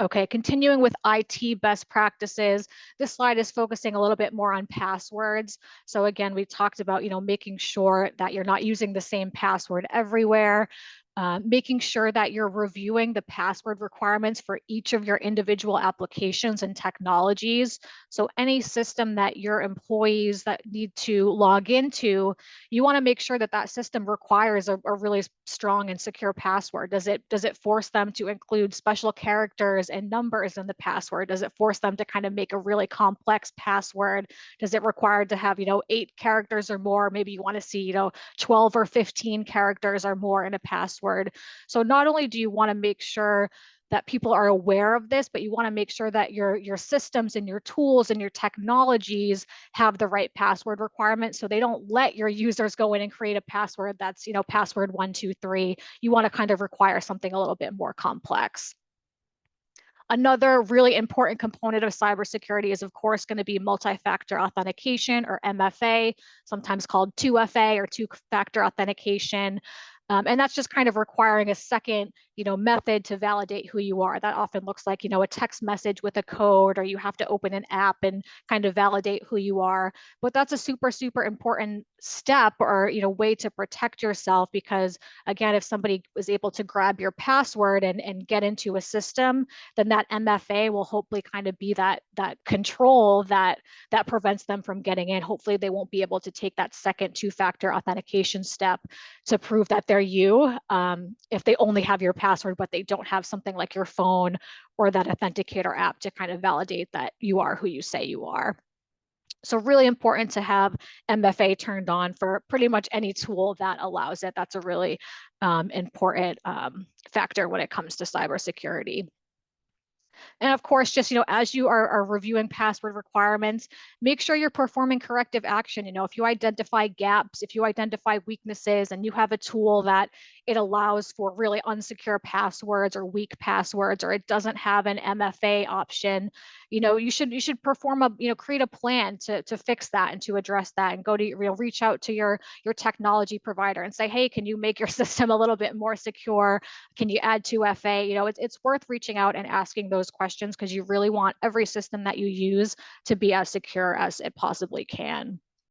Okay, continuing with IT best practices, this slide is focusing a little bit more on passwords. So again, we talked about, making sure that you're not using the same password everywhere, making sure that you're reviewing the password requirements for each of your individual applications and technologies. So any system that your employees that need to log into, you want to make sure that that system requires a really strong and secure password. Does it force them to include special characters and numbers in the password? Does it force them to kind of make a really complex password? Does it require to have 8 characters or more? Maybe you want to see 12 or 15 characters or more in a password. So not only do you want to make sure that people are aware of this, but you want to make sure that your systems and your tools and your technologies have the right password requirements, so they don't let your users go in and create a password that's password 123. You want to kind of require something a little bit more complex. Another really important component of cybersecurity is, of course, going to be multi-factor authentication, or MFA, sometimes called 2FA or two-factor authentication. And that's just kind of requiring a second, method to validate who you are. That often looks like, a text message with a code, or you have to open an app and kind of validate who you are. But that's a super, super important step, or, way to protect yourself, because again, if somebody was able to grab your password and get into a system, then that MFA will hopefully kind of be that control that prevents them from getting in. Hopefully they won't be able to take that second two-factor authentication step to prove that they're you, if they only have your password, but they don't have something like your phone or that authenticator app to kind of validate that you are who you say you are. So really important to have MFA turned on for pretty much any tool that allows it. That's a really important factor when it comes to cybersecurity. And of course, just, as you are reviewing password requirements, make sure you're performing corrective action. If you identify gaps, if you identify weaknesses, and you have a tool that it allows for really unsecure passwords or weak passwords, or it doesn't have an MFA option, you should perform create a plan to fix that and to address that, and go to, reach out to your technology provider and say, hey, can you make your system a little bit more secure? Can you add 2FA? It's worth reaching out and asking those questions, because you really want every system that you use to be as secure as it possibly can.